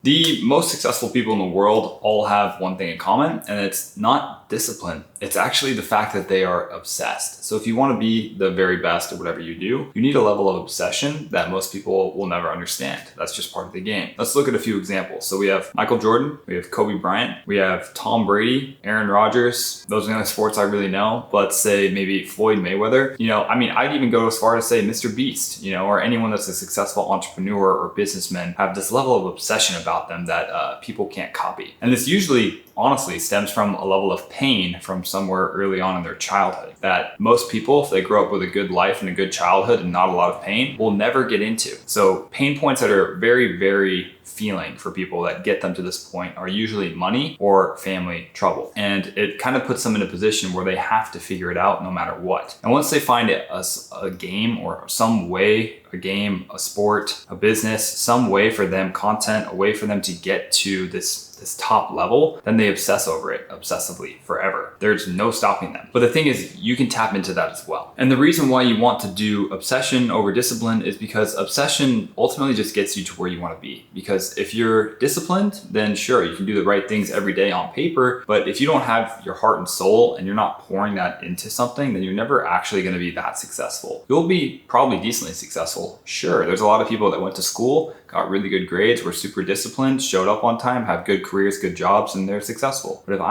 The most successful people in the world all have one thing in common, and it's not discipline. It's actually the fact that they are obsessed. So if you want to be the very best at whatever you do, you need a level of obsession that most people will never understand. That's just part of the game. Let's look at a few examples. So we have Michael Jordan, we have Kobe Bryant, we have Tom Brady, Aaron Rodgers. Those are the only sports I really know. Let's say maybe Floyd Mayweather. I'd even go as far as say Mr. Beast, or anyone that's a successful entrepreneur or businessman have this level of obsession about them that people can't copy. And this usually, honestly, stems from a level of pain from somewhere early on in their childhood that most people, if they grow up with a good life and a good childhood and not a lot of pain, will never get into. So pain points that are very, very feeling for people that get them to this point are usually money or family trouble. And it kind of puts them in a position where they have to figure it out no matter what. And once they find a game or some way, a game, a sport, a business, some way for them, content, a way for them to get to this top level, then they obsess over it obsessively forever. There's no stopping them. But the thing is, you can tap into that as well. And the reason why you want to do obsession over discipline is because obsession ultimately just gets you to where you want to be. Because if you're disciplined, then sure, you can do the right things every day on paper. But if you don't have your heart and soul and you're not pouring that into something, then you're never actually going to be that successful. You'll be probably decently successful. Sure, there's a lot of people that went to school, got really good grades, were super disciplined, showed up on time, have good careers, good jobs, and they're successful. But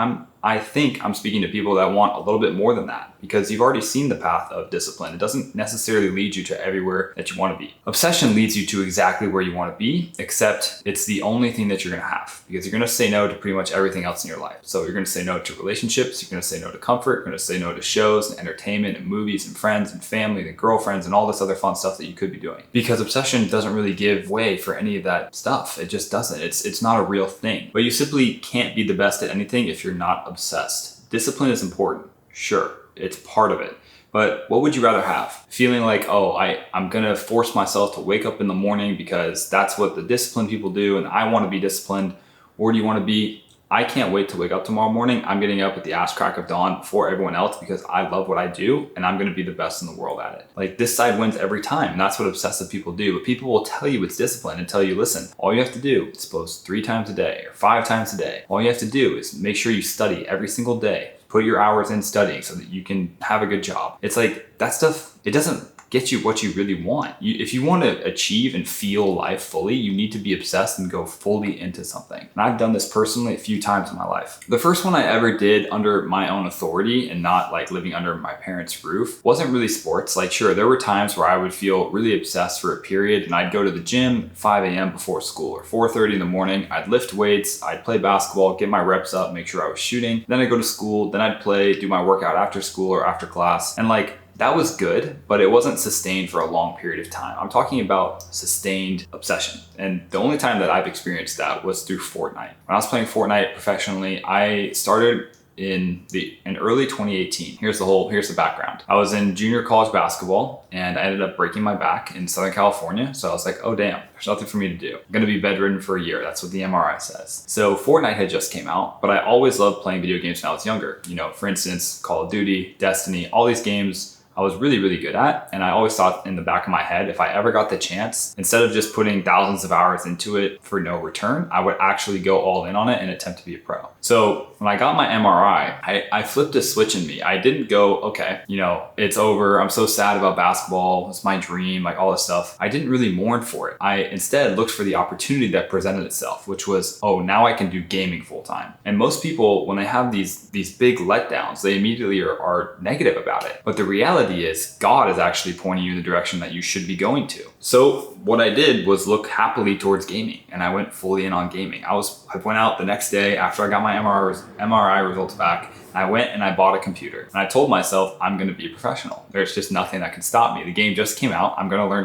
I think I'm speaking to people that want a little bit more than that because you've already seen the path of discipline. It doesn't necessarily lead you to everywhere that you want to be. Obsession leads you to exactly where you want to be, except it's the only thing that you're going to have because you're going to say no to pretty much everything else in your life. So you're going to say no to relationships, you're going to say no to comfort, you're going to say no to shows and entertainment and movies and friends and family and girlfriends and all this other fun stuff that you could be doing. Because obsession doesn't really give way for any of that stuff. It just doesn't. It's not a real thing. But you simply can't be the best at anything if you're not obsessed. Discipline is important. Sure, it's part of it. But what would you rather have? Feeling like, I'm gonna force myself to wake up in the morning because that's what the disciplined people do and I wanna be disciplined? Or do you wanna be, I can't wait to wake up tomorrow morning. I'm getting up at the ass crack of dawn before everyone else because I love what I do and I'm gonna be the best in the world at it. Like this side wins every time. And that's what obsessive people do. But people will tell you it's discipline and tell you, listen, all you have to do is post 3 times a day or 5 times a day. All you have to do is make sure you study every single day. Put your hours in studying so that you can have a good job. It's like that stuff, it doesn't get you what you really want. If you want to achieve and feel life fully, you need to be obsessed and go fully into something. And I've done this personally a few times in my life. The first one I ever did under my own authority and not like living under my parents' roof wasn't really sports. Like sure, there were times where I would feel really obsessed for a period and I'd go to the gym at 5 a.m. before school or 4:30 in the morning. I'd lift weights, I'd play basketball, get my reps up, make sure I was shooting. Then I'd go to school, then I'd play, do my workout after school or after class. And that was good, but it wasn't sustained for a long period of time. I'm talking about sustained obsession. And the only time that I've experienced that was through Fortnite. When I was playing Fortnite professionally, I started in early 2018. Here's the background. I was in junior college basketball and I ended up breaking my back in Southern California. So I was like, oh damn, there's nothing for me to do. I'm gonna be bedridden for a year. That's what the MRI says. So Fortnite had just came out, but I always loved playing video games when I was younger. For instance, Call of Duty, Destiny, all these games I was really, really good at. And I always thought in the back of my head, if I ever got the chance, instead of just putting thousands of hours into it for no return, I would actually go all in on it and attempt to be a pro. So when I got my MRI, I flipped a switch in me. I didn't go, okay, it's over. I'm so sad about basketball. It's my dream, like all this stuff. I didn't really mourn for it. I instead looked for the opportunity that presented itself, which was, now I can do gaming full time. And most people, when they have these big letdowns, they immediately are negative about it. But the reality is God is actually pointing you in the direction that you should be going to. So what I did was look happily towards gaming and I went fully in on gaming. I went out the next day after I got my MRI results back. I went and I bought a computer and I told myself I'm going to be a professional. There's just nothing that can stop me. The game just came out. I'm going to learn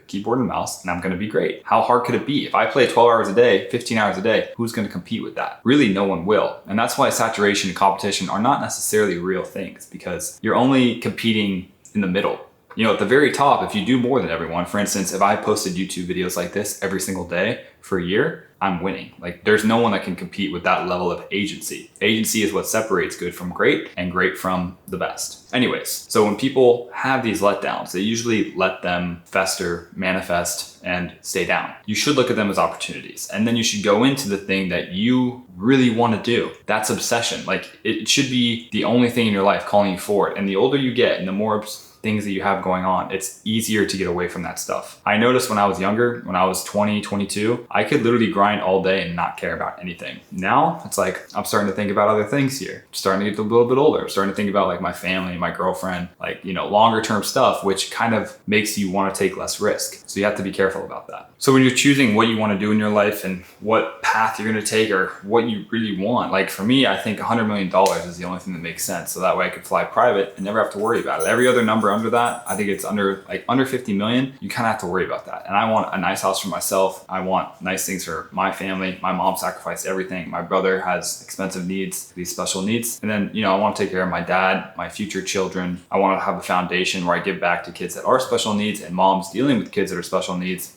keyboard and mouse and I'm going to be great. How hard could it be? If I play 12 hours a day, 15 hours a day, who's going to compete with that? Really, no one will. And that's why saturation and competition are not necessarily real things because you're only competing in the middle. You know, at the very top, if you do more than everyone, for instance, if I posted YouTube videos like this every single day for a year, I'm winning. Like there's no one that can compete with that level of agency. Agency is what separates good from great and great from the best. Anyways, so when people have these letdowns, they usually let them fester, manifest, and stay down. You should look at them as opportunities. And then you should go into the thing that you really want to do. That's obsession. Like it should be the only thing in your life calling you forward. And the older you get and the more things that you have going on, it's easier to get away from that stuff. I noticed when I was younger, when I was 20, 22, I could literally grind all day and not care about anything. Now it's like, I'm starting to think about other things here. I'm starting to get a little bit older. I'm starting to think about like my family, my girlfriend, like, you know, longer term stuff, which kind of makes you want to take less risk. So you have to be careful about that. So when you're choosing what you want to do in your life and what path you're going to take or what you really want, like for me, I think $100 million is the only thing that makes sense. So that way I could fly private and never have to worry about it. Every other number under that, I think it's under 50 million, you kind of have to worry about that. And I want a nice house for myself. I want nice things for my family. My mom sacrificed everything. My brother has expensive needs, these special needs. And then, you know, I want to take care of my dad, my future children. I want to have a foundation where I give back to kids that are special needs and moms dealing with kids that are special needs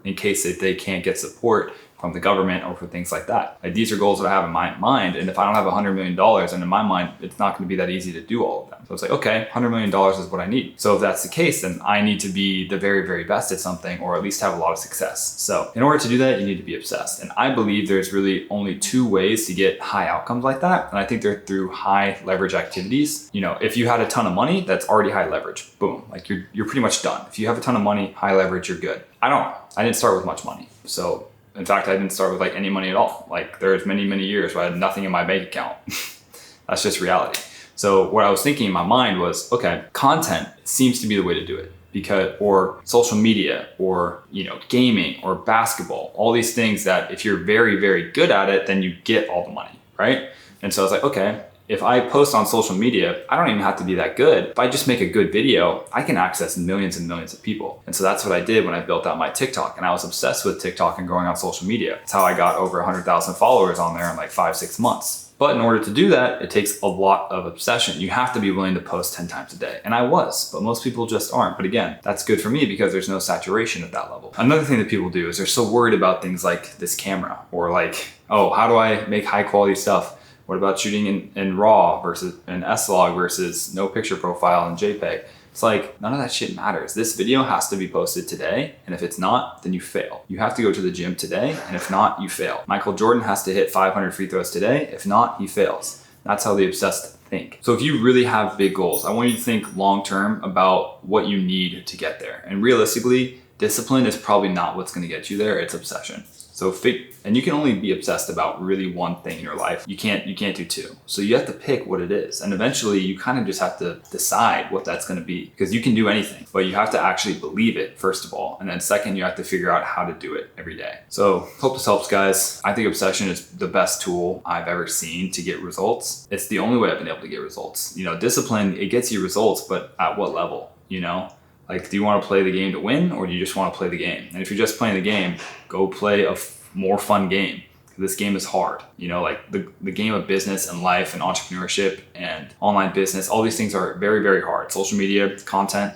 in case that they can't get support from the government or for things like that. Like, these are goals that I have in my mind. And if I don't have $100 million, and in my mind, it's not going to be that easy to do all of them. So it's like, okay, $100 million is what I need. So if that's the case, then I need to be the very, very best at something, or at least have a lot of success. So in order to do that, you need to be obsessed. And I believe there's really only two ways to get high outcomes like that. And I think they're through high leverage activities. You know, if you had a ton of money, that's already high leverage. Boom, like you're pretty much done. If you have a ton of money, high leverage, you're good. I didn't start with much money. So in fact, I didn't start with like any money at all. Like there's many, many years where I had nothing in my bank account. That's just reality. So what I was thinking in my mind was, okay, content seems to be the way to do it, because, or social media, or, you know, gaming or basketball, all these things that if you're very, very good at it, then you get all the money, right? And so I was like, okay, if I post on social media, I don't even have to be that good. If I just make a good video, I can access millions and millions of people. And so that's what I did when I built out my TikTok. And I was obsessed with TikTok and growing on social media. That's how I got over 100,000 followers on there in like 5-6 months. But in order to do that, it takes a lot of obsession. You have to be willing to post 10 times a day. And I was, but most people just aren't. But again, that's good for me because there's no saturation at that level. Another thing that people do is they're so worried about things like this camera, or like, oh, how do I make high quality stuff? What about shooting in RAW versus an S-Log versus no picture profile in JPEG? It's like, none of that shit matters. This video has to be posted today, and if it's not, then you fail. You have to go to the gym today, and if not, you fail. Michael Jordan has to hit 500 free throws today. If not, he fails. That's how the obsessed think. So if you really have big goals, I want you to think long-term about what you need to get there. And realistically, discipline is probably not what's gonna get you there, it's obsession. So and you can only be obsessed about really one thing in your life. You can't do two. So you have to pick what it is. And eventually you kind of just have to decide what that's going to be, because you can do anything, but you have to actually believe it, first of all. And then second, you have to figure out how to do it every day. So hope this helps, guys. I think obsession is the best tool I've ever seen to get results. It's the only way I've been able to get results. You know, discipline, it gets you results, but at what level, you know? Like, do you want to play the game to win, or do you just want to play the game? And if you're just playing the game, go play a more fun game. This game is hard. You know, like the game of business and life and entrepreneurship and online business, all these things are very, very hard. Social media, content,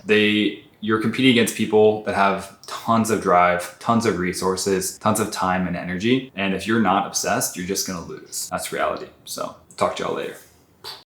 you're competing against people that have tons of drive, tons of resources, tons of time and energy. And if you're not obsessed, you're just gonna lose. That's reality. So talk to y'all later.